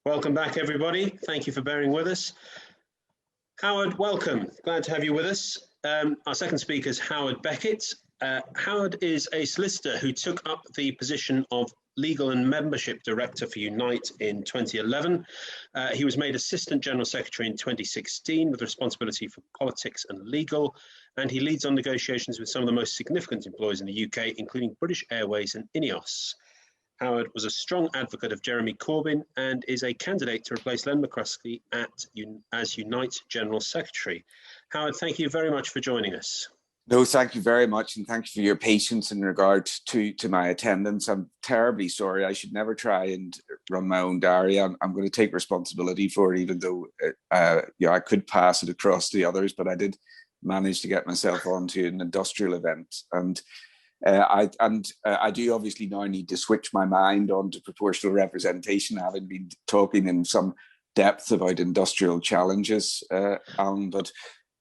Welcome back, everybody. Thank you for bearing with us. Howard, welcome. Glad to have you with us. Our second speaker is Howard Beckett. Howard is a solicitor who took up the position of Legal and Membership Director for Unite in 2011. He was made Assistant General Secretary in 2016 with responsibility for politics and legal, and he leads on negotiations with some of the most significant employers in the UK, including British Airways and Ineos. Howard was a strong advocate of Jeremy Corbyn and is a candidate to replace Len McCluskey as Unite General Secretary. Howard, thank you very much for joining us. No, thank you very much, and thank you for your patience in regard to my attendance. I'm terribly sorry. I should never try and run my own diary. I'm going to take responsibility for it, even though I could pass it across to the others, but I did manage to get myself onto an industrial event. And I do obviously now need to switch my mind onto proportional representation, having been talking in some depth about industrial challenges. But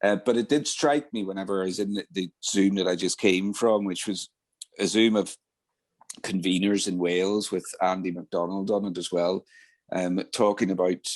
it did strike me whenever I was in the Zoom that I just came from, which was a Zoom of conveners in Wales with Andy MacDonald on it as well, talking about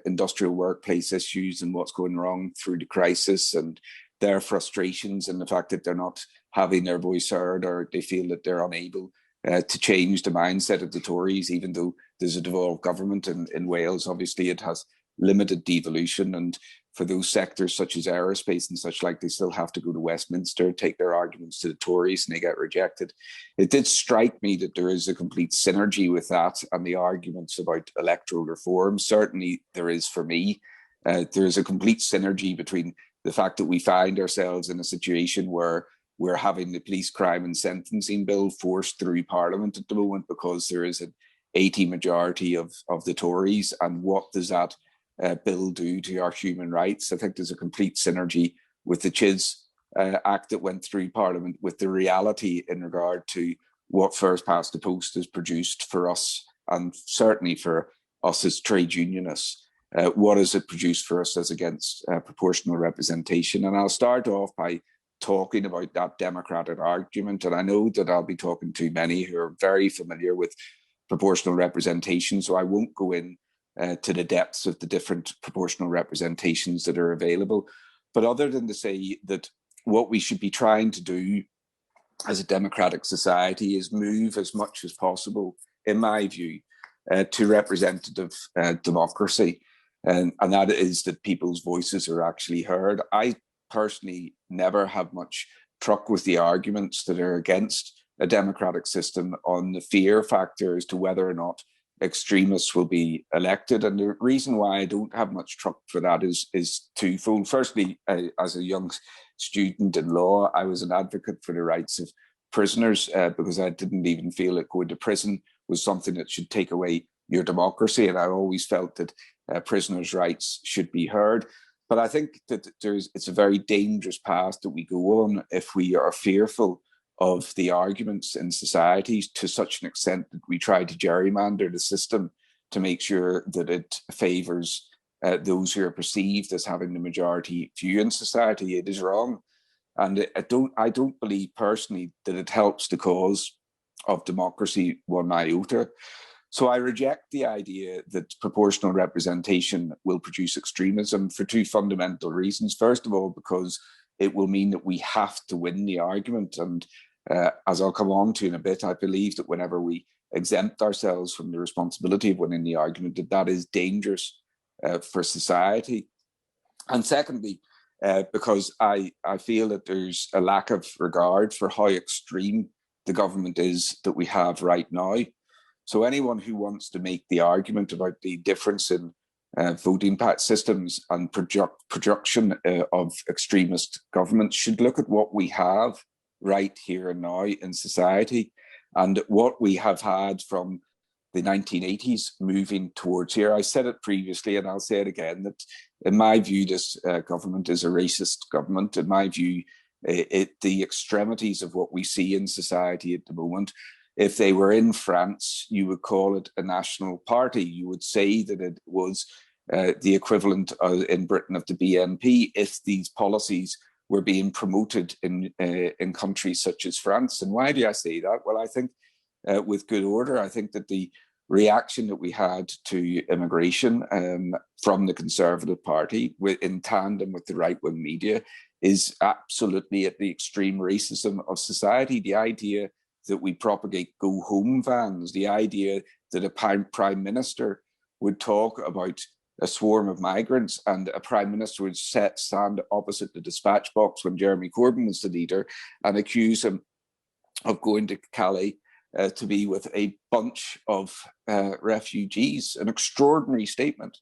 industrial workplace issues and what's going wrong through the crisis and their frustrations and the fact that they're not having their voice heard, or they feel that they're unable to change the mindset of the Tories, even though there's a devolved government in Wales. Obviously, it has limited devolution, and for those sectors such as aerospace and such like, they still have to go to Westminster, take their arguments to the Tories, and they get rejected. It did strike me that there is a complete synergy with that and the arguments about electoral reform. Certainly there is for me. There is a complete synergy between the fact that we find ourselves in a situation where we're having the police crime and sentencing bill forced through Parliament at the moment because there is an 80 majority of the Tories. And what does that bill do to our human rights? I think there's a complete synergy with the CHIS Act that went through Parliament with the reality in regard to what First Past the Post has produced for us, and certainly for us as trade unionists. What has it produced for us as against proportional representation? And I'll start off by talking about that democratic argument. And I know that I'll be talking to many who are very familiar with proportional representation, so I won't go in to the depths of the different proportional representations that are available. But other than to say that what we should be trying to do as a democratic society is move as much as possible, in my view, to representative democracy. And that is that people's voices are actually heard. I personally never have much truck with the arguments that are against a democratic system on the fear factor as to whether or not extremists will be elected. And the reason why I don't have much truck for that is twofold. Firstly, as a young student in law, I was an advocate for the rights of prisoners because I didn't even feel that going to prison was something that should take away your democracy. And I always felt that prisoners' rights should be heard. But I think that it's a very dangerous path that we go on if we are fearful of the arguments in society to such an extent that we try to gerrymander the system to make sure that it favours those who are perceived as having the majority view in society. It is wrong. And I don't believe personally that it helps the cause of democracy one iota. So I reject the idea that proportional representation will produce extremism for two fundamental reasons. First of all, because it will mean that we have to win the argument. And as I'll come on to in a bit, I believe that whenever we exempt ourselves from the responsibility of winning the argument, that is dangerous for society. And secondly, because I feel that there's a lack of regard for how extreme the government is that we have right now. So anyone who wants to make the argument about the difference in voting systems and production of extremist governments should look at what we have right here and now in society, and what we have had from the 1980s moving towards here. I said it previously and I'll say it again, that in my view, this government is a racist government. In my view, the extremities of what we see in society at the moment, if they were in France, you would call it a national party. You would say that it was the equivalent in Britain of the BNP if these policies were being promoted in countries such as France. And why do I say that? Well, I think with good order, I think that the reaction that we had to immigration from the Conservative Party in tandem with the right-wing media is absolutely at the extreme racism of society. The idea that we propagate go-home vans, the idea that a prime minister would talk about a swarm of migrants and a prime minister would stand opposite the dispatch box when Jeremy Corbyn was the leader and accuse him of going to Calais to be with a bunch of refugees. An extraordinary statement.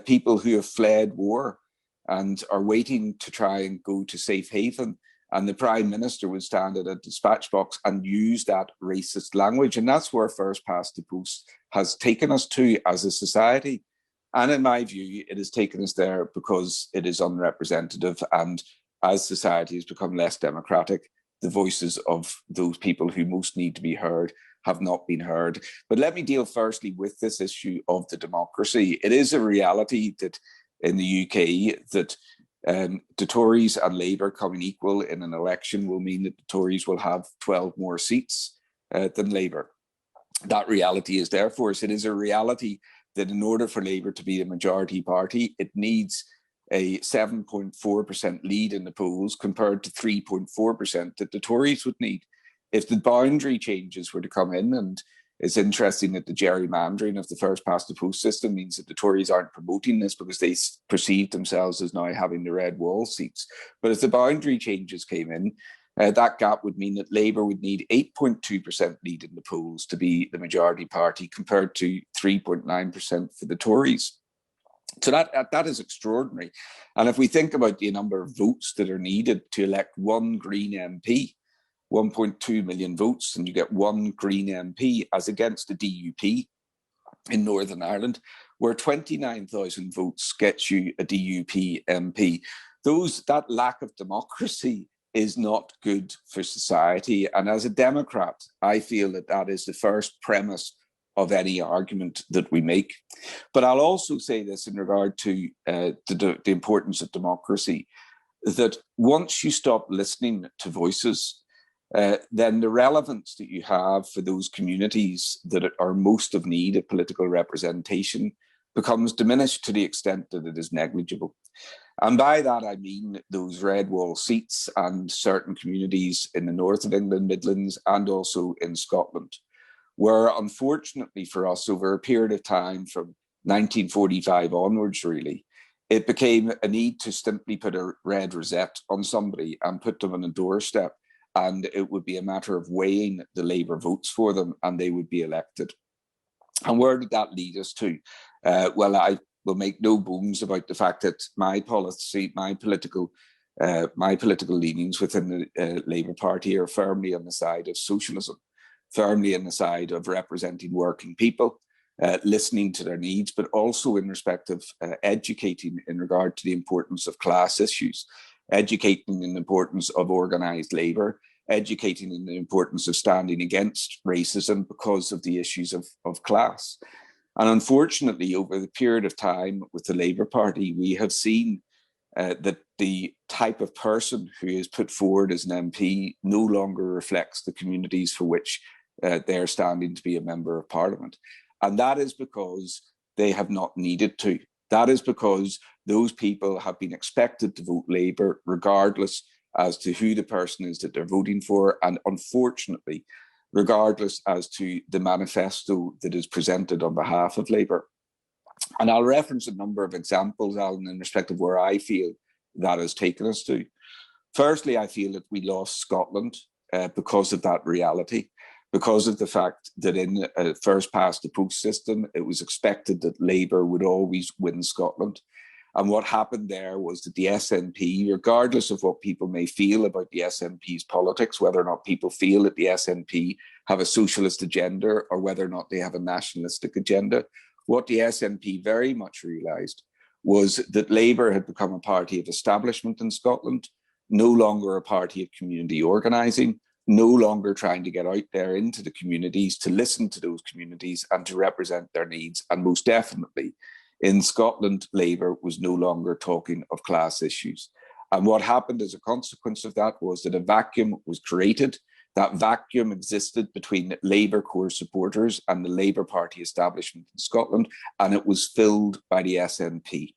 People who have fled war and are waiting to try and go to safe haven. And the Prime Minister would stand at a dispatch box and use that racist language. And that's where first past the post has taken us to as a society. And in my view, it has taken us there because it is unrepresentative. And as society has become less democratic, the voices of those people who most need to be heard have not been heard. But let me deal firstly with this issue of the democracy. It is a reality that in the UK that the Tories and Labour coming equal in an election will mean that the Tories will have 12 more seats than Labour. That reality is there for us. It is a reality that in order for Labour to be a majority party, it needs a 7.4% lead in the polls compared to 3.4% that the Tories would need. If the boundary changes were to come in, and it's interesting that the gerrymandering of the first past the post system means that the Tories aren't promoting this because they perceive themselves as now having the red wall seats. But if the boundary changes came in, that gap would mean that Labour would need 8.2% lead in the polls to be the majority party compared to 3.9% for the Tories. So that is extraordinary. And if we think about the number of votes that are needed to elect one Green MP, 1.2 million votes, and you get one Green MP as against the DUP in Northern Ireland, where 29,000 votes gets you a DUP MP. That lack of democracy is not good for society. And as a Democrat, I feel that that is the first premise of any argument that we make. But I'll also say this in regard to the importance of democracy, that once you stop listening to voices, then the relevance that you have for those communities that are most of need of political representation becomes diminished to the extent that it is negligible. And by that, I mean those red wall seats and certain communities in the north of England, Midlands, and also in Scotland, where unfortunately for us over a period of time from 1945 onwards, really, it became a need to simply put a red rosette on somebody and put them on a doorstep. And it would be a matter of weighing the Labour votes for them and they would be elected. And where did that lead us to? Well, I will make no bones about the fact that my policy, my political leanings within the Labour Party are firmly on the side of socialism, firmly on the side of representing working people, listening to their needs, but also in respect of educating in regard to the importance of class issues, educating in the importance of organised labour, educating in the importance of standing against racism because of the issues of class. And unfortunately, over the period of time with the Labour Party, we have seen that the type of person who is put forward as an MP no longer reflects the communities for which they're standing to be a member of Parliament. And that is because they have not needed to. That is because those people have been expected to vote Labour regardless as to who the person is that they're voting for. And unfortunately, regardless as to the manifesto that is presented on behalf of Labour. And I'll reference a number of examples, Alan, in respect of where I feel that has taken us to. Firstly, I feel that we lost Scotland because of that reality, because of the fact that in a first past the post system, it was expected that Labour would always win Scotland. And what happened there was that the SNP, regardless of what people may feel about the SNP's politics, whether or not people feel that the SNP have a socialist agenda or whether or not they have a nationalistic agenda, what the SNP very much realised was that Labour had become a party of establishment in Scotland, no longer a party of community organising, no longer trying to get out there into the communities to listen to those communities and to represent their needs. And most definitely, in Scotland, Labour was no longer talking of class issues. And what happened as a consequence of that was that a vacuum was created That vacuum existed between Labour core supporters and the Labour Party establishment in Scotland, and it was filled by the SNP.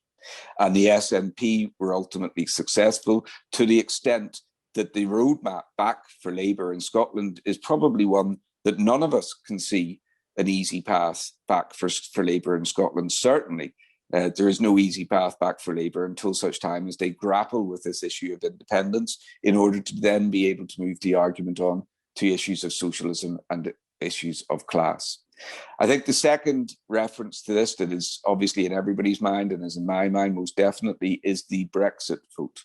And the SNP were ultimately successful to the extent that the roadmap back for Labour in Scotland is probably one that none of us can see an easy path back for Labour in Scotland. Certainly, there is no easy path back for Labour until such time as they grapple with this issue of independence in order to then be able to move the argument on to issues of socialism and issues of class. I think the second reference to this that is obviously in everybody's mind and is in my mind most definitely is the Brexit vote.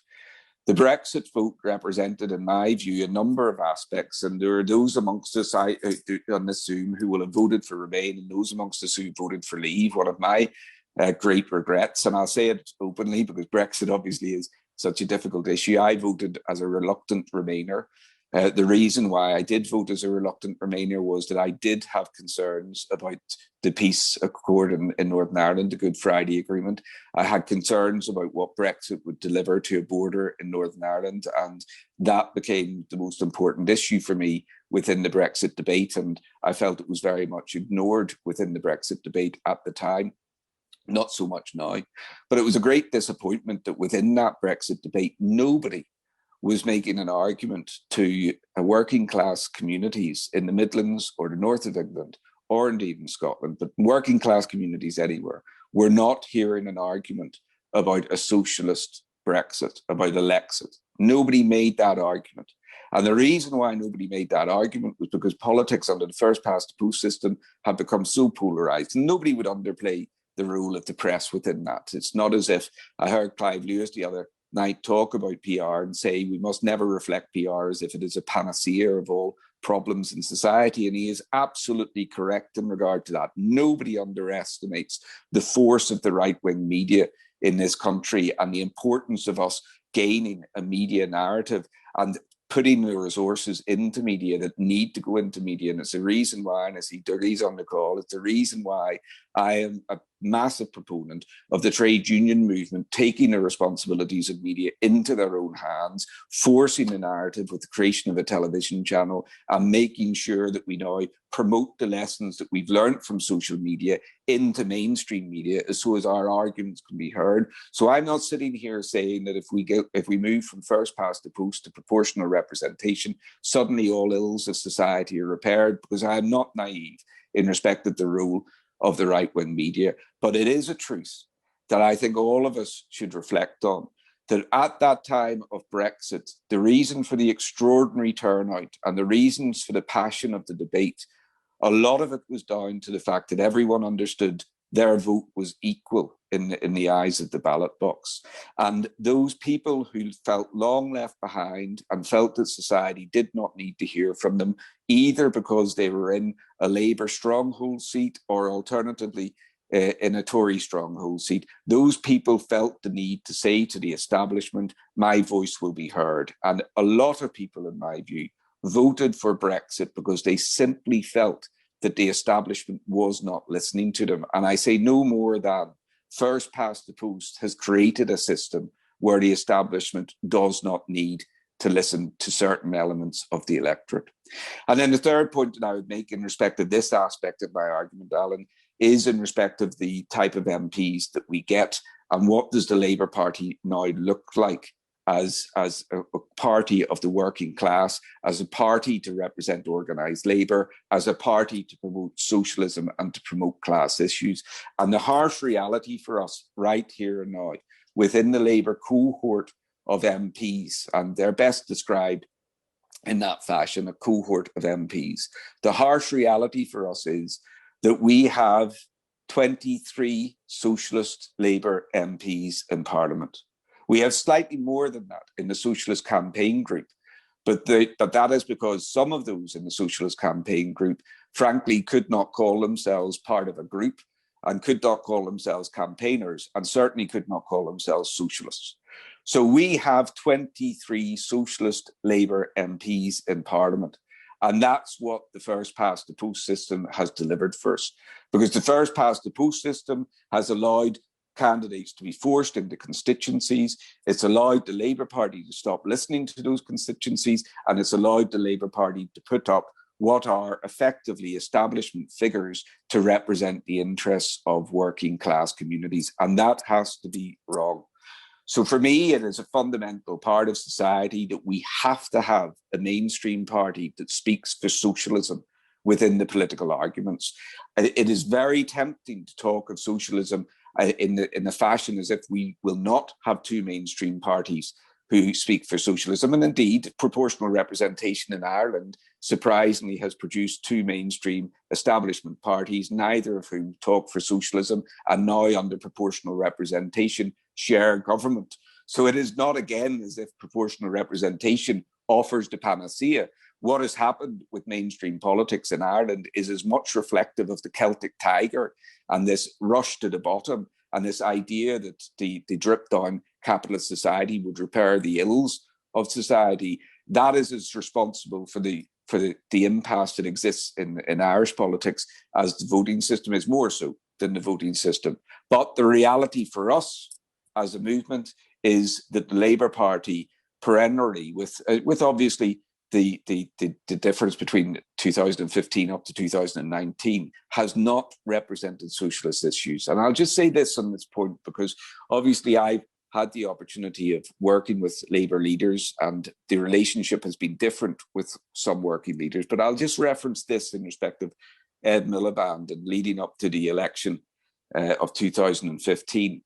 The Brexit vote represented, in my view, a number of aspects, and there are those amongst us on this Zoom who will have voted for Remain and those amongst us who voted for Leave. One of my great regrets, and I'll say it openly because Brexit obviously is such a difficult issue. I voted as a reluctant Remainer. The reason why I did vote as a reluctant Remainer was that I did have concerns about the peace accord in Northern Ireland, the Good Friday Agreement. I had concerns about what Brexit would deliver to a border in Northern Ireland, and that became the most important issue for me within the Brexit debate, and I felt it was very much ignored within the Brexit debate at the time. Not so much now, but it was a great disappointment that within that Brexit debate, nobody was making an argument to working class communities in the Midlands or the north of England, or indeed in Scotland, but working class communities anywhere. We're not hearing an argument about a socialist Brexit, about Alexit. Nobody made that argument. And the reason why nobody made that argument was because politics under the first past the post system had become so polarised. Nobody would underplay the role of the press within that. It's not as if I heard Clive Lewis the other night talk about PR and say we must never reflect PR as if it is a panacea of all problems in society. And he is absolutely correct in regard to that. Nobody underestimates the force of the right-wing media in this country and the importance of us gaining a media narrative and putting the resources into media that need to go into media. And it's the reason why, and I see Dougie's on the call, it's the reason why I am a massive proponent of the trade union movement taking the responsibilities of media into their own hands, forcing the narrative with the creation of a television channel, and making sure that we now promote the lessons that we've learned from social media into mainstream media so as our arguments can be heard. So I'm not sitting here saying that if we move from first past the post to proportional representation, suddenly all ills of society are repaired, because I am not naive in respect of the role of the right-wing media. But it is a truth that I think all of us should reflect on, that at that time of Brexit, the reason for the extraordinary turnout and the reasons for the passion of the debate, a lot of it was down to the fact that everyone understood their vote was equal in the eyes of the ballot box. And those people who felt long left behind and felt that society did not need to hear from them, either because they were in a Labour stronghold seat or alternatively in a Tory stronghold seat, those people felt the need to say to the establishment, my voice will be heard. And a lot of people, in my view, voted for Brexit because they simply felt that the establishment was not listening to them. And I say no more than first past the post has created a system where the establishment does not need to listen to certain elements of the electorate. And then the third point that I would make in respect of this aspect of my argument, Alan, is in respect of the type of MPs that we get and what does the Labour Party now look like as a party of the working class, as a party to represent organised labour, as a party to promote socialism and to promote class issues. And the harsh reality for us right here and now within the Labour cohort of MPs, and they're best described in that fashion, a cohort of MPs. The harsh reality for us is that we have 23 Socialist Labour MPs in Parliament. We have slightly more than that in the Socialist Campaign Group, but that is because some of those in the Socialist Campaign Group, frankly, could not call themselves part of a group and could not call themselves campaigners and certainly could not call themselves socialists. So we have 23 Socialist Labour MPs in Parliament. And that's what the first past the post system has delivered first, because the first past the post system has allowed candidates to be forced into constituencies. It's allowed the Labour Party to stop listening to those constituencies, and it's allowed the Labour Party to put up what are effectively establishment figures to represent the interests of working class communities. And that has to be wrong. So for me, it is a fundamental part of society that we have to have a mainstream party that speaks for socialism within the political arguments. It is very tempting to talk of socialism in the fashion as if we will not have two mainstream parties who speak for socialism. And indeed, proportional representation in Ireland surprisingly has produced two mainstream establishment parties, neither of whom talk for socialism, and now under proportional representation share government. So it is not, again, as if proportional representation offers the panacea. What has happened with mainstream politics in Ireland is as much reflective of the Celtic tiger and this rush to the bottom and this idea that the drip down capitalist society would repair the ills of society. That is as responsible for the impasse that exists in Irish politics as the voting system is, more so than the voting system. But the reality for us as a movement is that the Labour Party perennially, with obviously the difference between 2015 up to 2019, has not represented socialist issues. And I'll just say this on this point, because obviously I've had the opportunity of working with Labour leaders, and the relationship has been different with some working leaders. But I'll just reference this in respect of Ed Miliband and leading up to the election of 2015.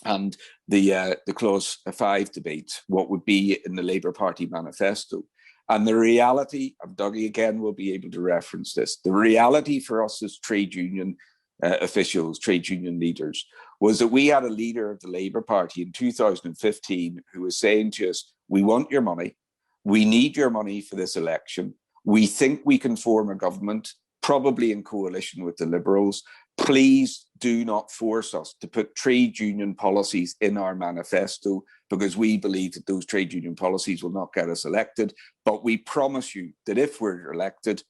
And the Clause 5 debate, what would be in the Labour Party manifesto. And the reality, and Dougie again will be able to reference this, the reality for us as trade union officials, trade union leaders, was that we had a leader of the Labour Party in 2015 who was saying to us, we want your money, we need your money for this election, we think we can form a government, probably in coalition with the Liberals. Please do not force us to put trade union policies in our manifesto, because we believe that those trade union policies will not get us elected. But we promise you that if we're elected,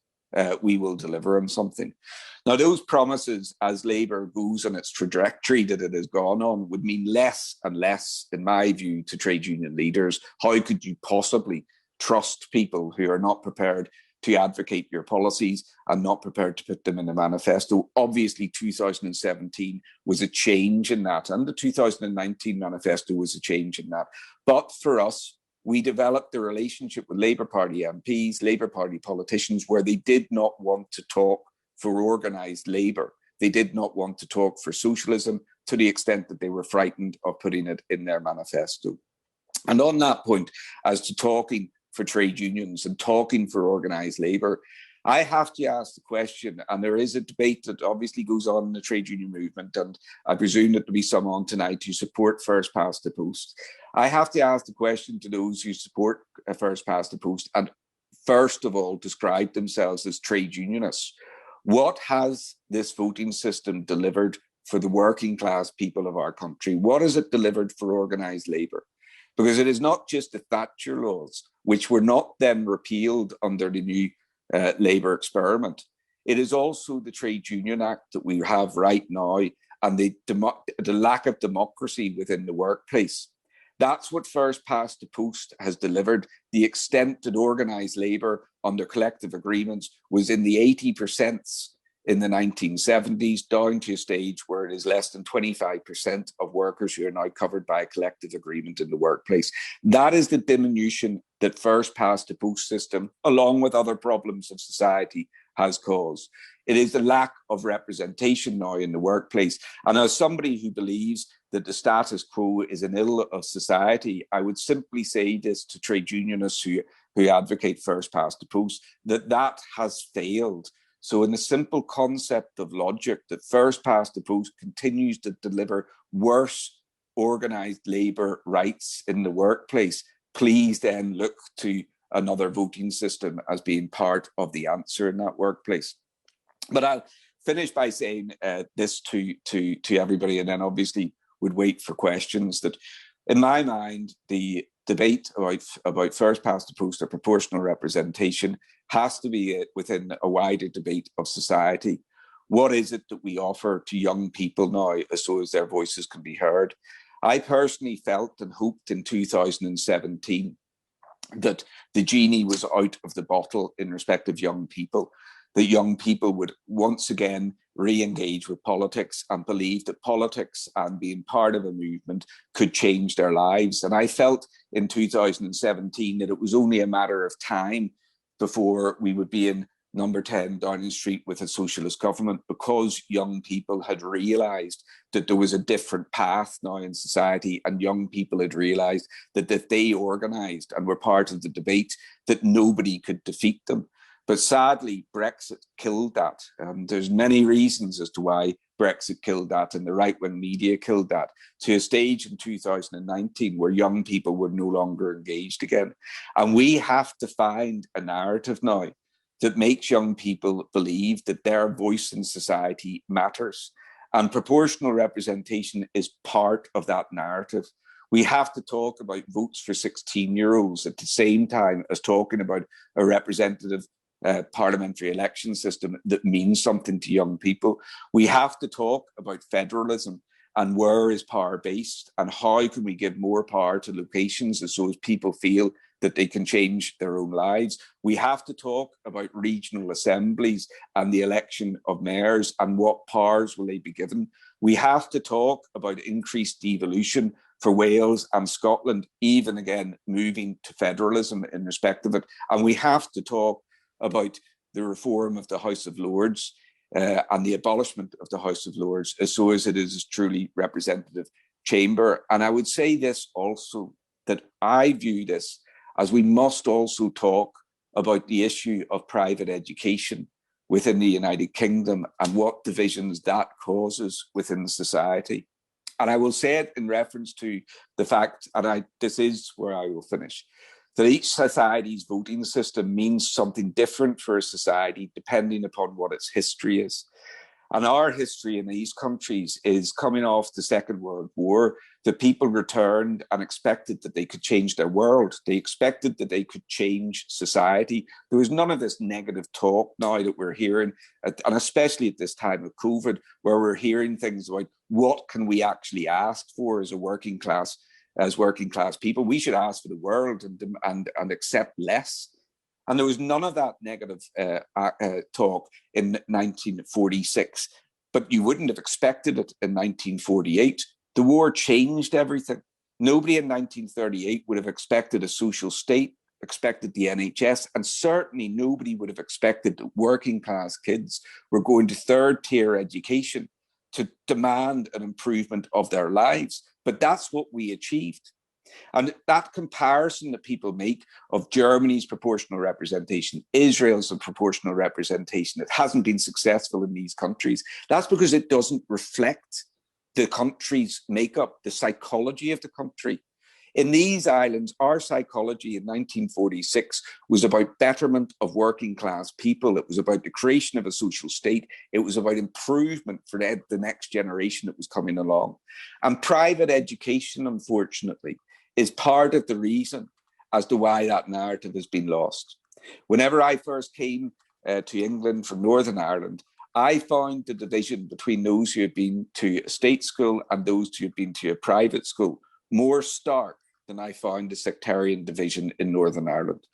we will deliver on something. Now, those promises, as Labour goes on its trajectory that it has gone on, would mean less and less, in my view, to trade union leaders. How could you possibly trust people who are not prepared to advocate your policies and not prepared to put them in the manifesto? Obviously, 2017 was a change in that, and the 2019 manifesto was a change in that. But for us, we developed a relationship with Labour Party MPs, Labour Party politicians, where they did not want to talk for organised labour. They did not want to talk for socialism, to the extent that they were frightened of putting it in their manifesto. And on that point, as to talking for trade unions and talking for organised labour, I have to ask the question, and there is a debate that obviously goes on in the trade union movement, and I presume that there'll be some on tonight who support first past the post. I have to ask the question to those who support first past the post and first of all describe themselves as trade unionists. What has this voting system delivered for the working class people of our country? What has it delivered for organised labour? Because it is not just the Thatcher laws, which were not then repealed under the new Labour experiment. It is also the Trade Union Act that we have right now, and the lack of democracy within the workplace. That's what first past the post has delivered. The extent that organised labour under collective agreements was in the 80% in the 1970s, down to a stage where it is less than 25% of workers who are now covered by a collective agreement in the workplace. That is the diminution that first past the post system, along with other problems of society, has caused. It is the lack of representation now in the workplace. And as somebody who believes that the status quo is an ill of society, I would simply say this to trade unionists who advocate first past the post, that has failed. So in the simple concept of logic that first past the post continues to deliver worse organised labour rights in the workplace, please then look to another voting system as being part of the answer in that workplace. But I'll finish by saying this to everybody, and then obviously would wait for questions, that in my mind, the debate about first past the post or proportional representation has to be within a wider debate of society. What is it that we offer to young people now so as their voices can be heard? I personally felt and hoped in 2017 that the genie was out of the bottle in respect of young people, that young people would once again re-engage with politics and believe that politics and being part of a movement could change their lives. And I felt in 2017 that it was only a matter of time before we would be in number 10 Downing Street with a socialist government, because young people had realised that there was a different path now in society, and young people had realised that if they organised and were part of the debate, that nobody could defeat them. But sadly, Brexit killed that. There's many reasons as to why Brexit killed that, and the right-wing media killed that, to a stage in 2019 where young people were no longer engaged again. And we have to find a narrative now that makes young people believe that their voice in society matters. And proportional representation is part of that narrative. We have to talk about votes for 16-year-olds at the same time as talking about a representative parliamentary election system that means something to young people. We have to talk about federalism and where is power based, and how can we give more power to locations so as people feel that they can change their own lives. We have to talk about regional assemblies and the election of mayors and what powers will they be given. We have to talk about increased devolution for Wales and Scotland, even again moving to federalism in respect of it. And we have to talk about the reform of the House of Lords and the abolishment of the House of Lords, so as it is a truly representative chamber. And I would say this also, that I view this as we must also talk about the issue of private education within the United Kingdom and what divisions that causes within society. And I will say it in reference to the fact, and this is where I will finish, that each society's voting system means something different for a society depending upon what its history is. And our history in these countries is coming off the Second World War. The people returned and expected that they could change their world. They expected that they could change society. There was none of this negative talk now that we're hearing, and especially at this time of COVID, where we're hearing things like, what can we actually ask for as working class people? We should ask for the world and accept less. And there was none of that negative talk in 1946, but you wouldn't have expected it in 1948. The war changed everything. Nobody in 1938 would have expected a social state, expected the NHS, and certainly nobody would have expected that working class kids were going to third tier education to demand an improvement of their lives. But that's what we achieved. And that comparison that people make of Germany's proportional representation, Israel's proportional representation, it hasn't been successful in these countries. That's because it doesn't reflect the country's makeup, the psychology of the country. In these islands, our psychology in 1946 was about betterment of working class people. It was about the creation of a social state. It was about improvement for the next generation that was coming along. And private education, unfortunately, is part of the reason as to why that narrative has been lost. Whenever I first came to England from Northern Ireland, I found the division between those who had been to a state school and those who had been to a private school more stark than I found the sectarian division in Northern Ireland.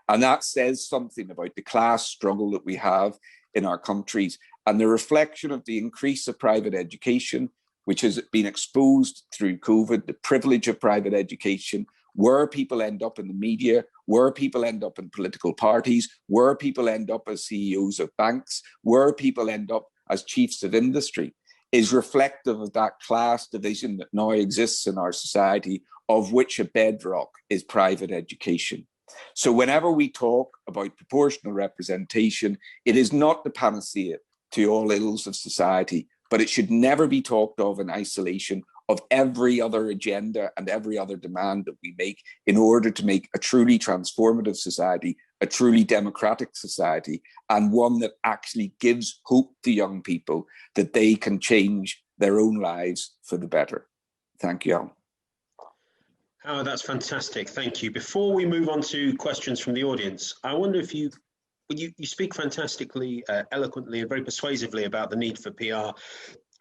And that says something about the class struggle that we have in our countries and the reflection of the increase of private education, which has been exposed through COVID, the privilege of private education, where people end up in the media, where people end up in political parties, where people end up as CEOs of banks, where people end up as chiefs of industry, is reflective of that class division that now exists in our society, of which a bedrock is private education. So whenever we talk about proportional representation, it is not the panacea to all ills of society, but it should never be talked of in isolation of every other agenda and every other demand that we make in order to make a truly transformative society, a truly democratic society, and one that actually gives hope to young people that they can change their own lives for the better. Thank you, Alan. Howard, that's fantastic. Thank you. Before we move on to questions from the audience, I wonder if you you speak fantastically, eloquently and very persuasively about the need for PR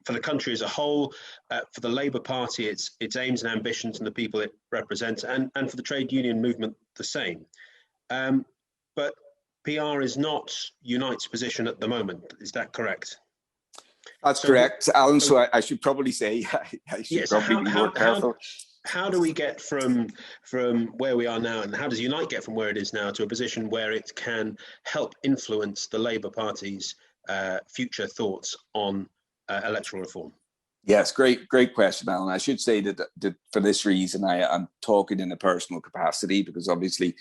for the country as a whole, for the Labour Party, its aims and ambitions and the people it represents, and for the trade union movement the same. But PR is not Unite's position at the moment. Is that correct? That's correct, Alan. So I should probably say, I should probably be more careful. How do we get from where we are now, and how does Unite get from where it is now to a position where it can help influence the Labour Party's future thoughts on electoral reform? Yes, great question, Alan. I should say that for this reason, I'm talking in a personal capacity, because obviously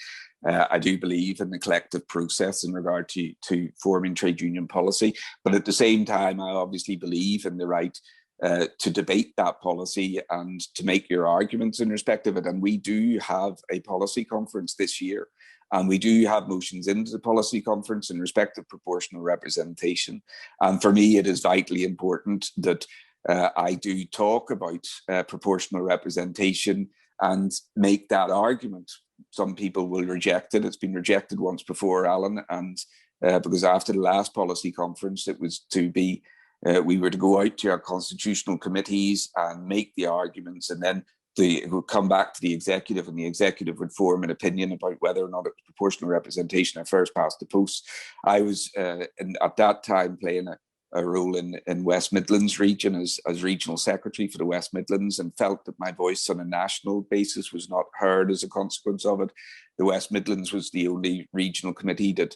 I do believe in the collective process in regard to forming trade union policy. But at the same time, I obviously believe in the right to debate that policy and to make your arguments in respect of it. And we do have a policy conference this year. And we do have motions into the policy conference in respect of proportional representation. And for me, it is vitally important that I do talk about proportional representation and make that argument. Some people will reject it. It's been rejected once before, Alan, and because after the last policy conference, it was to be, we were to go out to our constitutional committees and make the arguments, and then it would come back to the executive, and the executive would form an opinion about whether or not it was proportional representation or first past the post. I was at that time playing a role in West Midlands region as regional secretary for the West Midlands, and felt that my voice on a national basis was not heard as a consequence of it. The West Midlands was the only regional committee that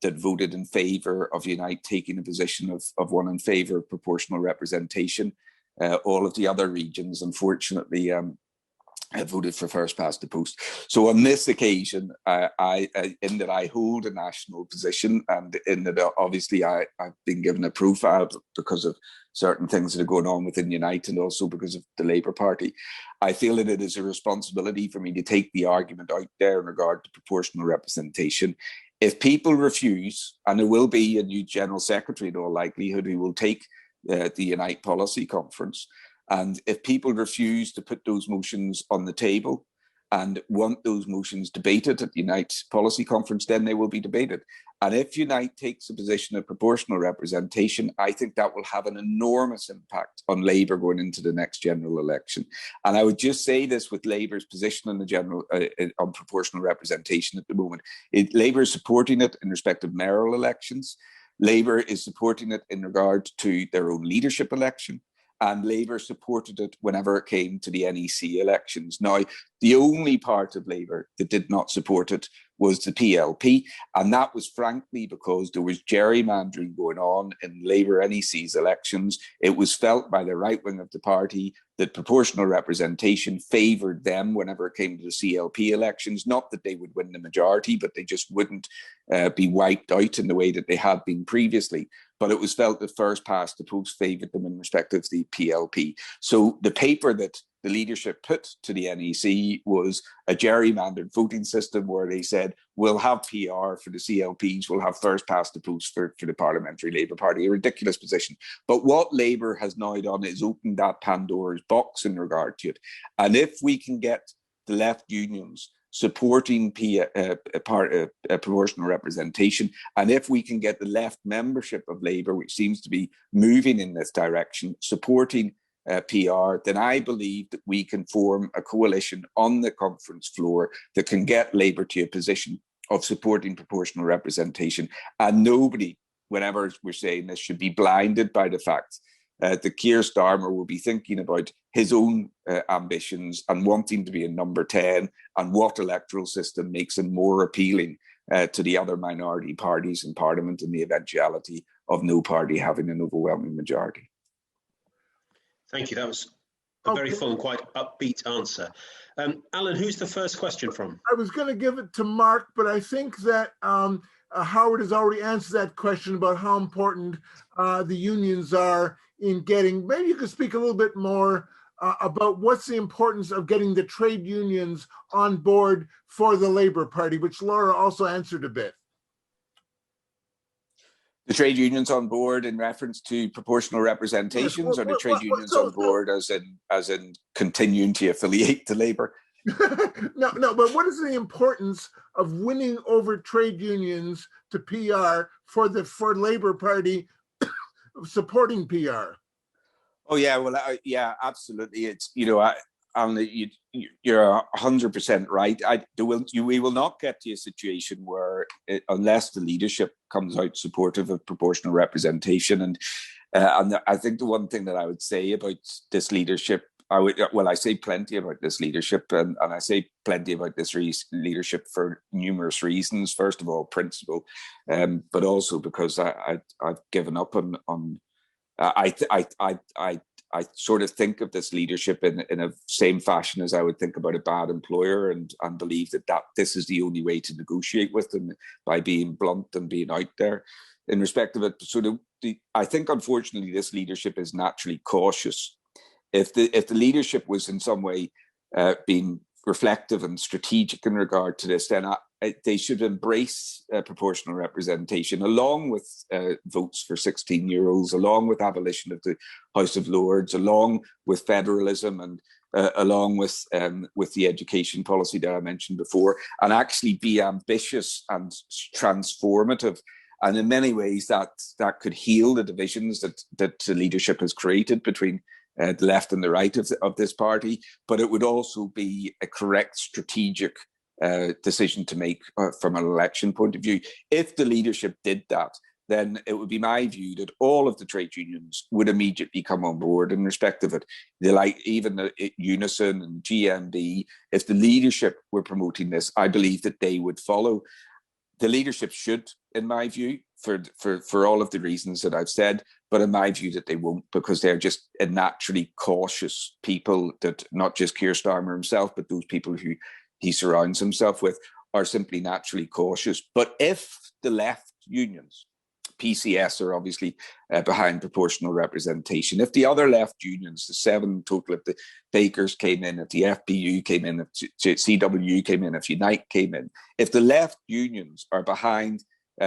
voted in favour of Unite taking a position of one in favour of proportional representation. All of the other regions, unfortunately, voted for first past the post. So on this occasion, in that I hold a national position, and in that obviously I've been given a profile because of certain things that are going on within Unite, and also because of the Labour Party, I feel that it is a responsibility for me to take the argument out there in regard to proportional representation. If people refuse, and there will be a new General Secretary in all likelihood who will take the Unite Policy Conference, and if people refuse to put those motions on the table and want those motions debated at the Unite Policy Conference, then they will be debated. And if Unite takes a position of proportional representation, I think that will have an enormous impact on Labour going into the next general election. And I would just say this with Labour's position on the general on proportional representation at the moment. Labour is supporting it in respect of mayoral elections. Labour is supporting it in regard to their own leadership election. And Labour supported it whenever it came to the NEC elections. Now, the only part of Labour that did not support it was the PLP, and that was frankly because there was gerrymandering going on in Labour NEC's elections. It was felt by the right wing of the party that proportional representation favoured them whenever it came to the CLP elections. Not that they would win the majority, but they just wouldn't be wiped out in the way that they had been previously. But it was felt that first past the post favoured them in respect of the PLP. So the paper that the leadership put to the NEC was a gerrymandered voting system where they said, we'll have PR for the CLPs, we'll have first past the post for the Parliamentary Labour Party. A ridiculous position. But what Labour has now done is opened that Pandora's box in regard to it. And if we can get the left unions supporting proportional representation, and if we can get the left membership of Labour, which seems to be moving in this direction, supporting PR, then I believe that we can form a coalition on the conference floor that can get Labour to a position of supporting proportional representation. And nobody, whenever we're saying this, should be blinded by the fact that Keir Starmer will be thinking about his own ambitions and wanting to be in number 10, and what electoral system makes him more appealing to the other minority parties in Parliament in the eventuality of no party having an overwhelming majority. Thank you. That was a very full and quite upbeat answer. Alan, who's the first question from? I was going to give it to Mark, but I think that Howard has already answered that question about how important the unions are in getting. Maybe you could speak a little bit more about what's the importance of getting the trade unions on board for the Labour Party, which Laura also answered a bit. The trade unions on board in reference to proportional representations, or the trade unions on board as in continuing to affiliate to Labour? No, but what is the importance of winning over trade unions to PR for Labour Party supporting PR? Oh yeah, well, yeah, absolutely. It's you're 100% right. We will not get to a situation where, unless the leadership comes out supportive of proportional representation, and I think the one thing that I would say about this leadership, I say plenty about this leadership, and I say plenty about this leadership for numerous reasons. First of all, principle, but also because I've given up on. I sort of think of this leadership in a same fashion as I would think about a bad employer, and believe that this is the only way to negotiate with them, by being blunt and being out there in respect of it. So I think, unfortunately, this leadership is naturally cautious. If the leadership was in some way being reflective and strategic in regard to this, then they should embrace proportional representation, along with votes for 16-year-olds, along with abolition of the House of Lords, along with federalism, and along with the education policy that I mentioned before, and actually be ambitious and transformative. And in many ways, that could heal the divisions that the leadership has created between the left and the right of this party. But it would also be a correct strategic decision to make from an election point of view. If the leadership did that, then it would be my view that all of the trade unions would immediately come on board in respect of it. Even the Unison and GMB, if the leadership were promoting this, I believe that they would follow. The leadership should, in my view, for all of the reasons that I've said, but in my view that they won't, because they're just a naturally cautious people, that not just Keir Starmer himself, but those people who he surrounds himself with are simply naturally cautious. But if the left unions, PCS, are obviously behind proportional representation, if the other left unions, the 7 total, if the Bakers came in, if the FPU came in, if CWU came in, if Unite came in, if the left unions are behind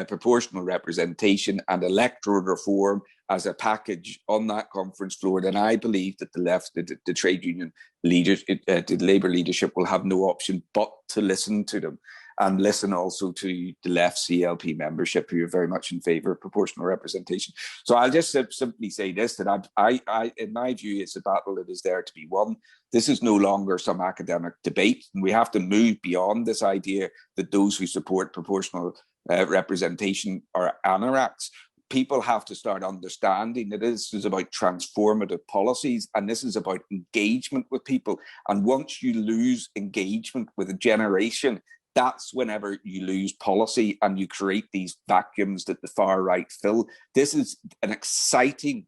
proportional representation and electoral reform as a package on that conference floor, then I believe that the left, the trade union leaders, the Labour leadership will have no option but to listen to them, and listen also to the left CLP membership, who are very much in favour of proportional representation. So I'll just simply say this, that I, in my view, it's a battle that is there to be won. This is no longer some academic debate, and we have to move beyond this idea that those who support proportional representation are anoraks. People have to start understanding that this is about transformative policies, and this is about engagement with people. And once you lose engagement with a generation, that's whenever you lose policy and you create these vacuums that the far right fill. This is an exciting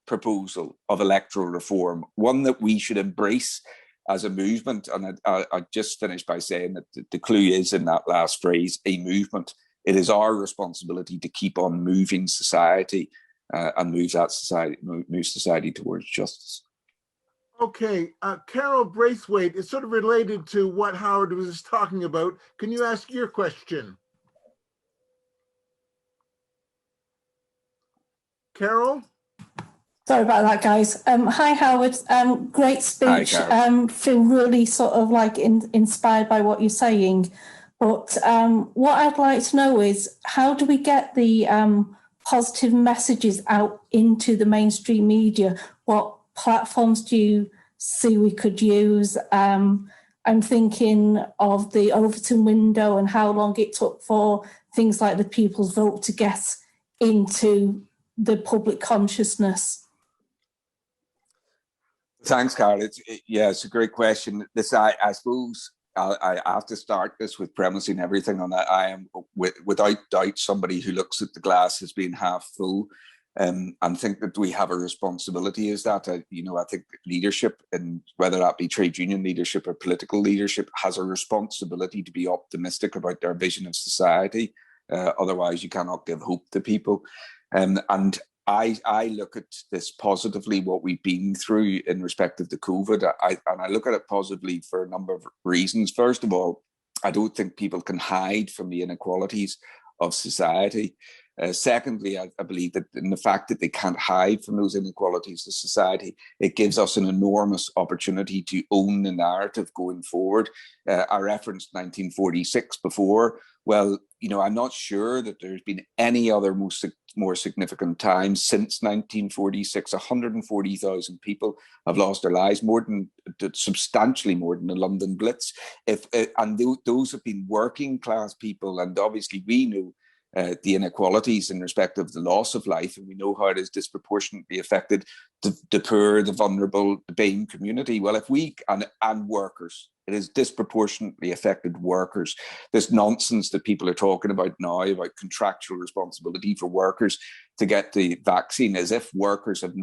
proposal of electoral reform, one that we should embrace as a movement. And I just finished by saying that the clue is in that last phrase, a movement. It is our responsibility to keep on moving society and move society towards justice. Okay, Carol Braithwaite, is sort of related to what Howard was talking about. Can you ask your question? Carol? Sorry about that, guys. Hi, Howard. Great speech. Feel really sort of like inspired by what you're saying. But what I'd like to know is, how do we get the positive messages out into the mainstream media? What platforms do you see we could use? I'm thinking of the Overton window and how long it took for things like the People's Vote to get into the public consciousness. Thanks, Carl. It's a great question. I suppose I have to start this with premising everything on that. I am, without doubt, somebody who looks at the glass as being half full, and think that we have a responsibility as that. I think leadership, and whether that be trade union leadership or political leadership, has a responsibility to be optimistic about their vision of society. Otherwise, you cannot give hope to people. And I look at this positively, what we've been through in respect of the COVID. I look at it positively for a number of reasons. First of all, I don't think people can hide from the inequalities of society. Secondly, I believe that in the fact that they can't hide from those inequalities of society, it gives us an enormous opportunity to own the narrative going forward. I referenced 1946 before. Well, I'm not sure that there's been any other more significant time since 1946. 140,000 people have lost their lives, substantially more than the London Blitz. Those have been working class people, and obviously we know the inequalities in respect of the loss of life, and we know how it is disproportionately affected the poor, the vulnerable, the BAME community. Well, if we and workers, it has disproportionately affected workers. This nonsense that people are talking about now about contractual responsibility for workers to get the vaccine, as if workers have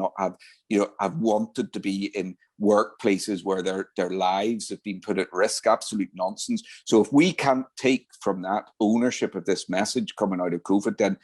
wanted to be in workplaces where their lives have been put at risk. Absolute nonsense. So if we can't take from that ownership of this message coming out of COVID, then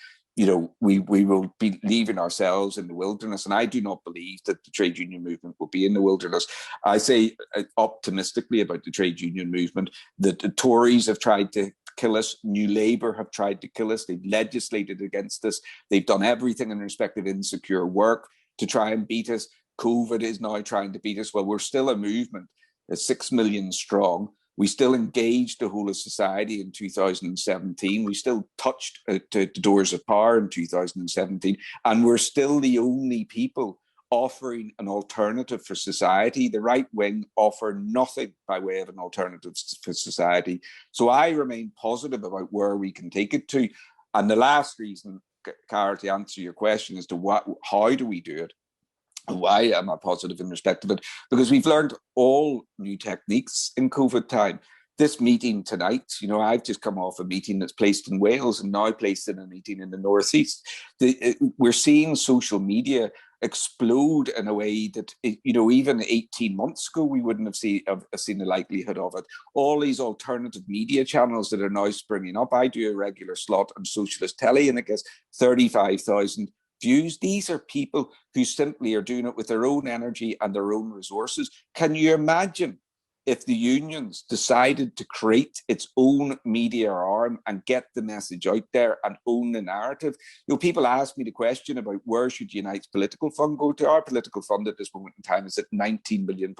we will be leaving ourselves in the wilderness. And I do not believe that the trade union movement will be in the wilderness. I say optimistically about the trade union movement that the Tories have tried to kill us. New Labour have tried to kill us. They've legislated against us. They've done everything in respect of insecure work to try and beat us. COVID is now trying to beat us. Well, we're still a movement, 6 million strong. We still engaged the whole of society in 2017. We still touched the doors of power in 2017. And we're still the only people offering an alternative for society. The right wing offer nothing by way of an alternative for society. So I remain positive about where we can take it to. And the last reason, Cara, to answer your question as to how do we do it? Why am I positive in respect of it? Because we've learned all new techniques in COVID time. This meeting tonight, I've just come off a meeting that's placed in Wales and now placed in a meeting in the Northeast. We're seeing social media explode in a way that, even 18 months ago, we wouldn't have seen the likelihood of it. All these alternative media channels that are now springing up. I do a regular slot on Socialist Telly and it gets 35,000 views. These are people who simply are doing it with their own energy and their own resources. Can you imagine if the unions decided to create its own media arm and get the message out there and own the narrative? People ask me the question about where should Unite's political fund go to. Our political fund at this moment in time is at £19 million.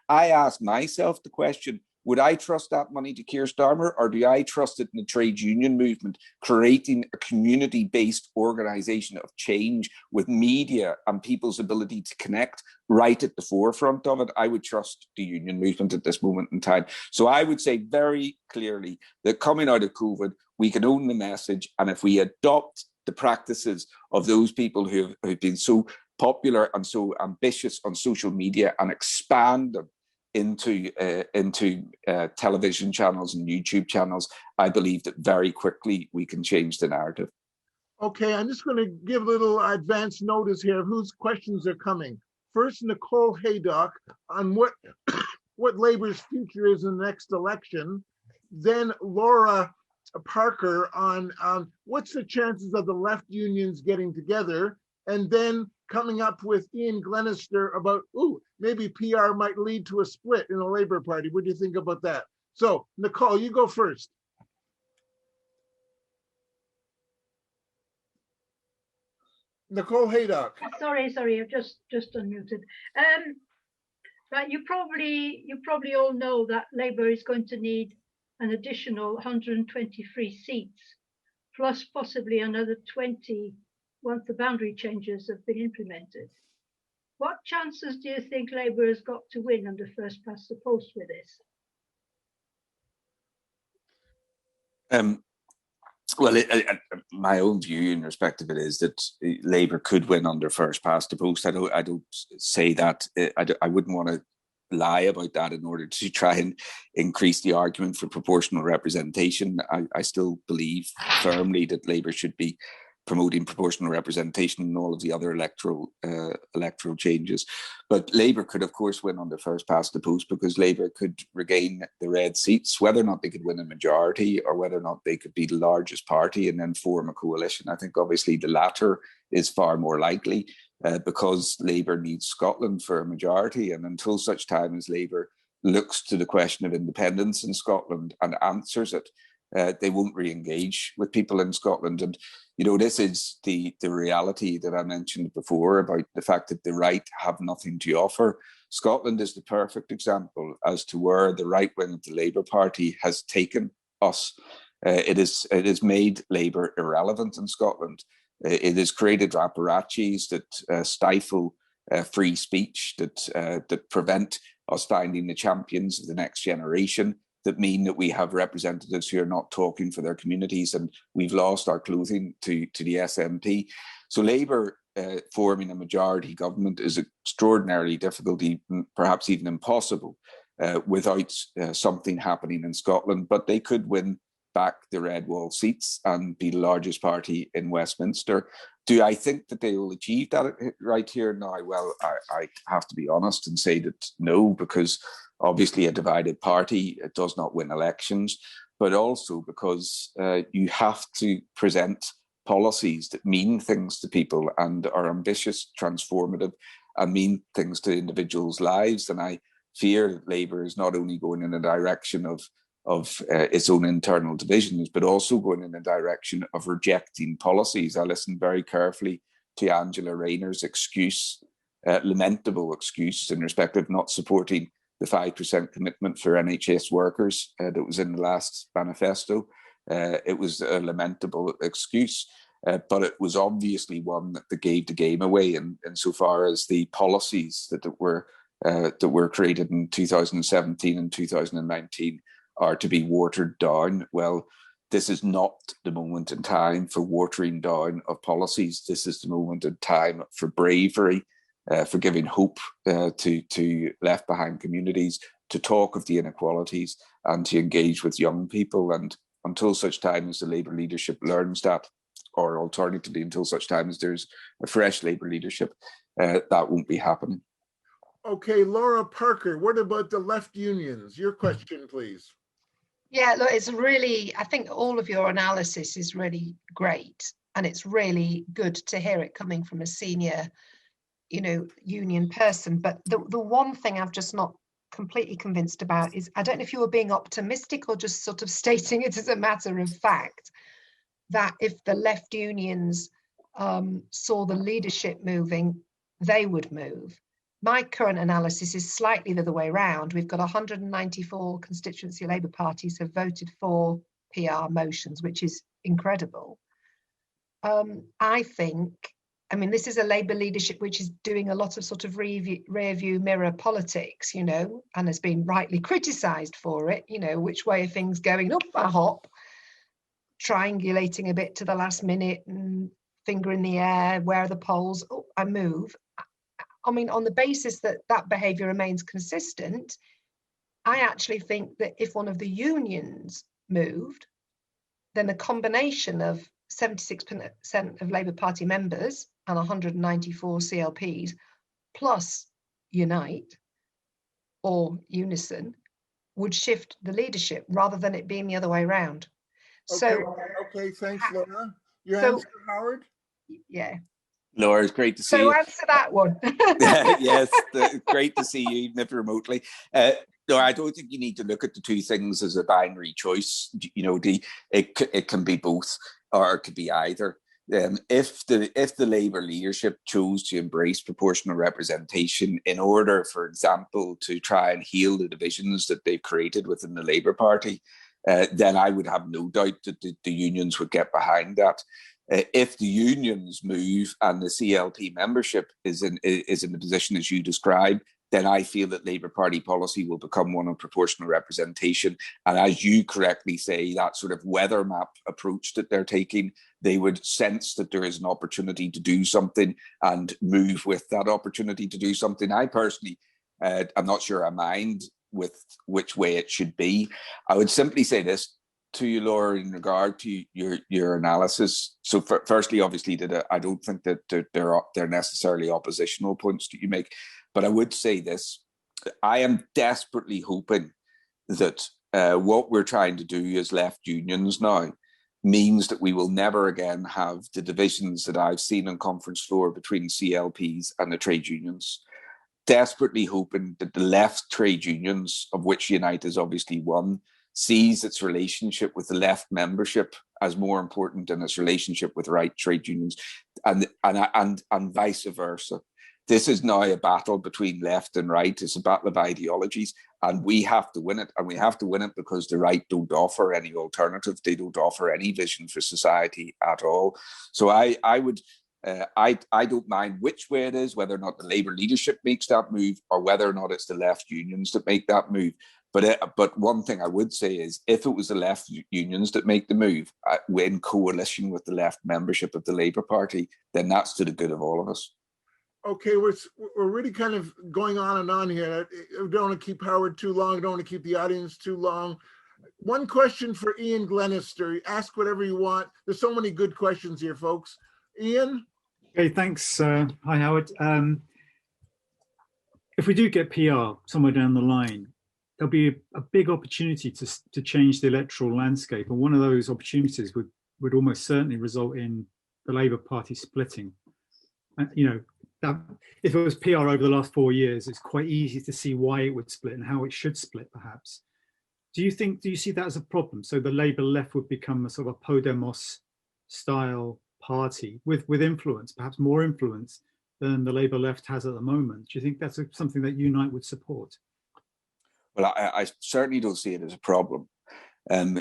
I ask myself the question, would I trust that money to Keir Starmer, or do I trust it in the trade union movement, creating a community-based organisation of change with media and people's ability to connect right at the forefront of it? I would trust the union movement at this moment in time. So I would say very clearly that coming out of COVID, we can own the message, and if we adopt the practices of those people who've been so popular and so ambitious on social media and expand them into television channels and YouTube channels, I believe that very quickly we can change the narrative. Okay, I'm just going to give a little advance notice here of whose questions are coming. First, Nicole Haydock on what Labour's future is in the next election. Then Laura Parker on what's the chances of the left unions getting together. And then coming up with Ian Glenister about, maybe PR might lead to a split in the Labour Party. What do you think about that? So, Nicole, you go first. Nicole Haydock. Sorry, I've just unmuted. Right, you probably all know that Labour is going to need an additional 123 seats, plus possibly another 20 once the boundary changes have been implemented. What chances do you think Labour has got to win under first past the post with this? Well, my own view in respect of it is that Labour could win under first past the post. I don't say that. I wouldn't want to lie about that in order to try and increase the argument for proportional representation. I still believe firmly that Labour should be promoting proportional representation and all of the other electoral changes. But Labour could, of course, win under first past the post because Labour could regain the red seats, whether or not they could win a majority or whether or not they could be the largest party and then form a coalition. I think obviously the latter is far more likely because Labour needs Scotland for a majority. And until such time as Labour looks to the question of independence in Scotland and answers it, they won't re-engage with people in Scotland. And, you know, this is the reality that I mentioned before about the fact that the right have nothing to offer. Scotland is the perfect example as to where the right wing of the Labour Party has taken us. It has made Labour irrelevant in Scotland. It has created apparatchiks that stifle free speech, that prevent us finding the champions of the next generation, that mean that we have representatives who are not talking for their communities, and we've lost our clothing to the SNP. So Labour forming a majority government is extraordinarily difficult, perhaps even impossible, without something happening in Scotland. But they could win back the red wall seats and be the largest party in Westminster. Do I think that they will achieve that right here now? Well, I have to be honest and say that no, because obviously a divided party does not win elections, but also because you have to present policies that mean things to people and are ambitious, transformative, and mean things to individuals' lives. And I fear that Labour is not only going in a direction of its own internal divisions, but also going in a direction of rejecting policies. I listened very carefully to Angela Rayner's excuse, lamentable excuse in respect of not supporting the 5% commitment for NHS workers that was in the last manifesto. It was a lamentable excuse, but it was obviously one that gave the game away insofar as the policies that were created in 2017 and 2019 are to be watered down. Well, this is not the moment in time for watering down of policies. This is the moment in time for bravery, for giving hope to left behind communities, to talk of the inequalities and to engage with young people. And until such time as the Labour leadership learns that, or alternatively, until such time as there's a fresh Labour leadership, that won't be happening. Okay, Laura Parker, what about the left unions? Your question, please. Yeah, look, it's really, I think all of your analysis is really great. And it's really good to hear it coming from a senior, union person. But the one thing I've just not completely convinced about is, I don't know if you were being optimistic or just sort of stating it as a matter of fact, that if the left unions saw the leadership moving, they would move. My current analysis is slightly the other way around. We've got 194 Constituency Labour Parties have voted for PR motions, which is incredible. I think, this is a Labour leadership which is doing a lot of sort of rear view mirror politics, and has been rightly criticised for it, which way are things going up a hop, triangulating a bit to the last minute and finger in the air, where are the polls, I move. On the basis that that behaviour remains consistent, I actually think that if one of the unions moved, then the combination of 76% of Labour Party members and 194 CLPs plus Unite or Unison would shift the leadership rather than it being the other way around. Okay, thanks, Laura. Your answer, Howard? Yeah. Laura, it's great to see you. So answer that one. Yes, great to see you, even if remotely. No, I don't think you need to look at the two things as a binary choice. It can be both, or it could be either. If the Labour leadership chose to embrace proportional representation in order, for example, to try and heal the divisions that they've created within the Labour Party, then I would have no doubt that the unions would get behind that. If the unions move and the CLP membership is in the position as you describe, then I feel that Labour Party policy will become one of proportional representation. And as you correctly say, that sort of weather map approach that they're taking, they would sense that there is an opportunity to do something and move with that opportunity to do something. I personally, I'm not sure I mind with which way it should be. I would simply say this to you, Laura, in regard to your analysis. So firstly, obviously, that I don't think that they're necessarily oppositional points that you make, but I would say this: I am desperately hoping that what we're trying to do as left unions now means that we will never again have the divisions that I've seen on conference floor between CLPs and the trade unions. Desperately hoping that the left trade unions, of which Unite is obviously one, sees its relationship with the left membership as more important than its relationship with right trade unions, and vice versa. This is now a battle between left and right. It's a battle of ideologies, and we have to win it. And we have to win it because the right don't offer any alternative. They don't offer any vision for society at all. So I don't mind which way it is, whether or not the Labour leadership makes that move or whether or not it's the left unions that make that move. But one thing I would say is, if it was the left unions that make the move in coalition with the left membership of the Labour Party, then that's to the good of all of us. Okay, we're really kind of going on and on here. I don't want to keep Howard too long. I don't want to keep the audience too long. One question for Ian Glenister. Ask whatever you want. There's so many good questions here, folks. Ian? Okay, thanks. Hi, Howard. If we do get PR somewhere down the line, there'll be a big opportunity to change the electoral landscape. And one of those opportunities would almost certainly result in the Labour Party splitting. And, that if it was PR over the last 4 years, it's quite easy to see why it would split and how it should split, perhaps. Do you see that as a problem? So the Labour left would become a sort of a Podemos style party with influence, perhaps more influence than the Labour left has at the moment. Do you think that's something that Unite would support? Well, I certainly don't see it as a problem. I'm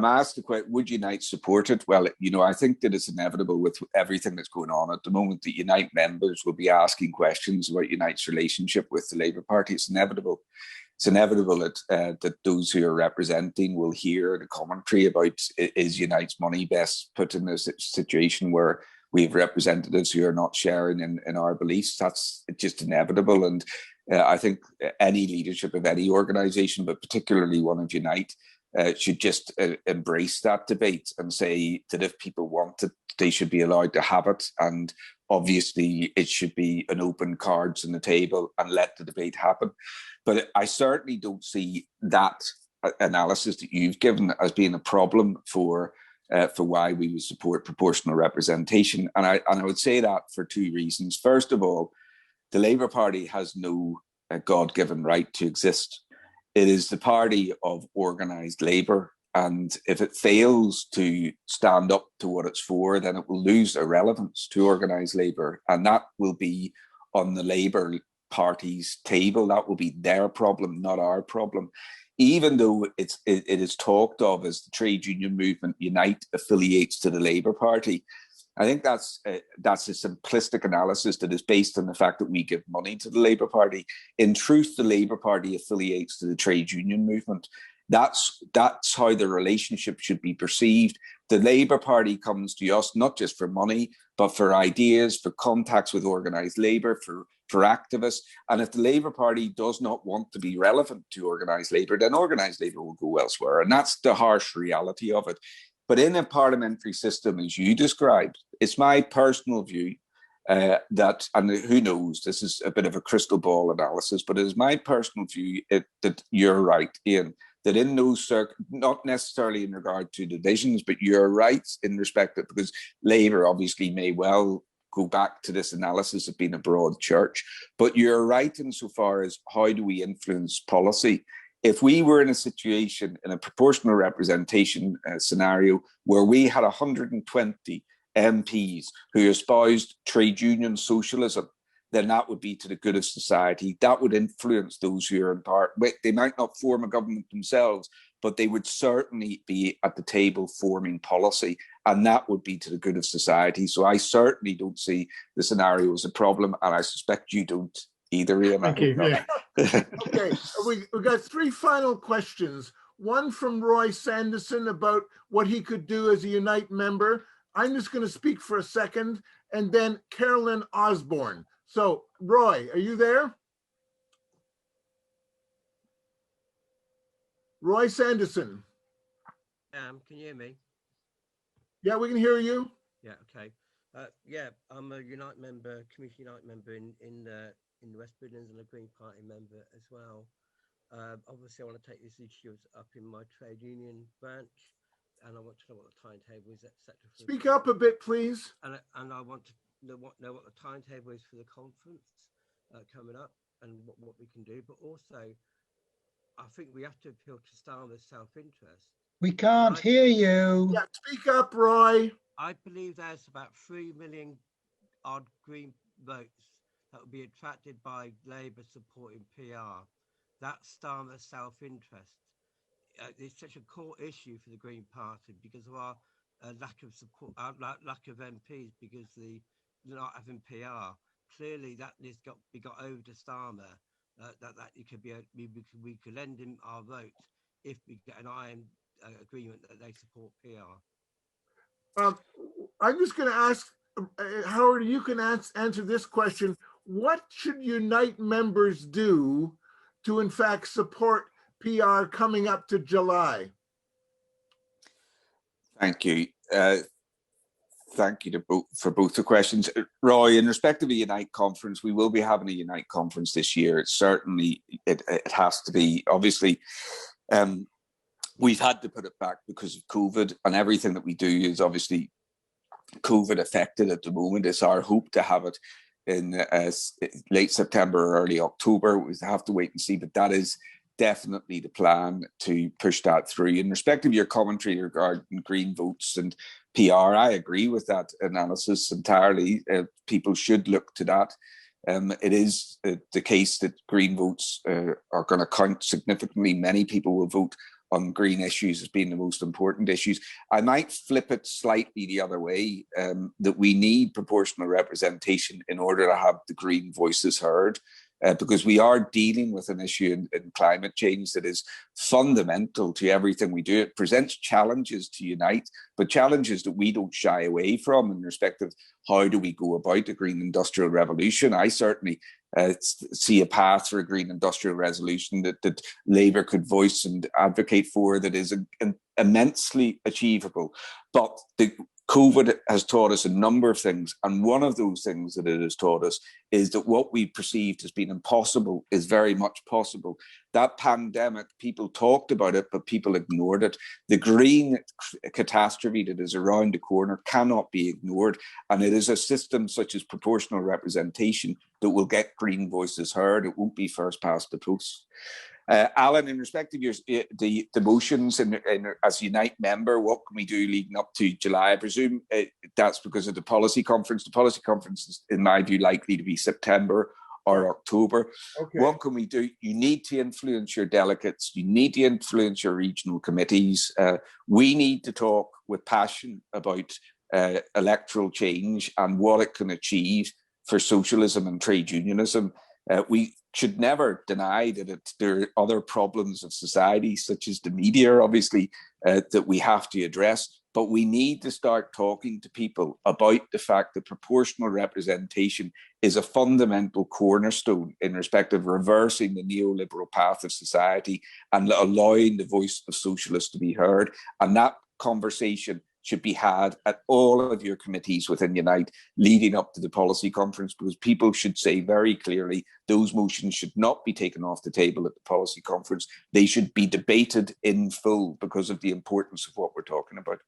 asked the question, would Unite support it? Well, I think that it's inevitable with everything that's going on at the moment that Unite members will be asking questions about Unite's relationship with the Labour Party. It's inevitable. It's inevitable that those who are representing will hear the commentary about, is Unite's money best put in a situation where we have representatives who are not sharing in our beliefs. That's just inevitable. And I think any leadership of any organisation, but particularly one of Unite, should just embrace that debate and say that if people want it, they should be allowed to have it. And obviously it should be an open cards on the table and let the debate happen. But I certainly don't see that analysis that you've given as being a problem for why we would support proportional representation. And I would say that for two reasons. First of all, the Labour Party has no God-given right to exist. It is the party of organised labour, and if it fails to stand up to what it's for, then it will lose a relevance to organised labour, and that will be on the Labour Party's table. That will be their problem, not our problem. Even though it is talked of as the trade union movement Unite affiliates to the Labour Party, I think that's a simplistic analysis that is based on the fact that we give money to the Labour Party. In truth, the Labour Party affiliates to the trade union movement. That's how the relationship should be perceived. The Labour Party comes to us not just for money, but for ideas, for contacts with organised labour, for activists. And if the Labour Party does not want to be relevant to organised labour, then organised labour will go elsewhere. And that's the harsh reality of it. But in a parliamentary system, as you described, it's my personal view that, and who knows, this is a bit of a crystal ball analysis, but it is my personal view that you're right, Ian, that in those not necessarily in regard to divisions, but you're right in respect that, because Labour obviously may well go back to this analysis of being a broad church, but you're right insofar as how do we influence policy. If we were in a situation, in a proportional representation scenario, where we had 120 MPs who espoused trade union socialism, then that would be to the good of society. That would influence those who are in part. They might not form a government themselves, but they would certainly be at the table forming policy, and that would be to the good of society. So I certainly don't see the scenario as a problem, and I suspect you don't either, Ian. Thank you. Yeah. Okay, we got three final questions. One from Roy Sanderson about what he could do as a Unite member. I'm just going to speak for a second, and then Carolyn Osborne. So, Roy, are you there? Roy Sanderson. Can you hear me? Yeah, we can hear you. Yeah, okay. Yeah, I'm a Unite member, Community Unite member in the West Midlands, and a Green Party member as well. Obviously, I want to take these issues up in my trade union branch, and I want to know what the timetable is, etc. Speak up a bit, please. And I want to know what the timetable is for the conference coming up, and what we can do. But also, I think we have to appeal to Starmer's self-interest. We can't hear you. Yeah, speak up, Roy. I believe there's about 3 million odd Green votes that will be attracted by Labour supporting PR. That's Starmer's self-interest. It's such a core issue for the Green Party because of our lack of support, lack of MPs, because the not having PR. Clearly, that needs got over to Starmer. That it could be we could lend him our vote if we get an iron agreement that they support PR. I'm just going to ask Howard. You can answer this question: what should Unite members do to, in fact, support PR coming up to July? Thank you. Thank you for both the questions. Roy, in respect of a Unite conference, we will be having a Unite conference this year. It certainly, it has to be. Obviously, we've had to put it back because of COVID, and everything that we do is obviously COVID affected at the moment. It's our hope to have it in late September or early October. We have to wait and see, but that is definitely the plan to push that through. In respect of your commentary regarding Green votes and PR, I agree with that analysis entirely. People should look to that. It is the case that Green votes are going to count significantly. Many people will vote on Green issues as being the most important issues. I might flip it slightly the other way, that we need proportional representation in order to have the Green voices heard. Because we are dealing with an issue in climate change that is fundamental to everything we do. It presents challenges to Unite, but challenges that we don't shy away from in respect of how do we go about a green industrial revolution. I certainly see a path for a green industrial revolution that Labour could voice and advocate for that is immensely achievable. But COVID has taught us a number of things, and one of those things that it has taught us is that what we perceived as being impossible is very much possible. That pandemic, people talked about it, but people ignored it. The green catastrophe that is around the corner cannot be ignored, and it is a system such as proportional representation that will get Green voices heard. It won't be first past the post. Alan, in respect of the motions and as Unite member, what can we do leading up to July? I presume that's because of the policy conference. The policy conference is, in my view, likely to be September or October. Okay. What can we do? You need to influence your delegates. You need to influence your regional committees. We need to talk with passion about electoral change and what it can achieve for socialism and trade unionism. We should never deny that there are other problems of society, such as the media, obviously, that we have to address. But we need to start talking to people about the fact that proportional representation is a fundamental cornerstone in respect of reversing the neoliberal path of society and allowing the voice of socialists to be heard. And that conversation should be had at all of your committees within Unite leading up to the policy conference, because people should say very clearly those motions should not be taken off the table at the policy conference. They should be debated in full because of the importance of what we're talking about.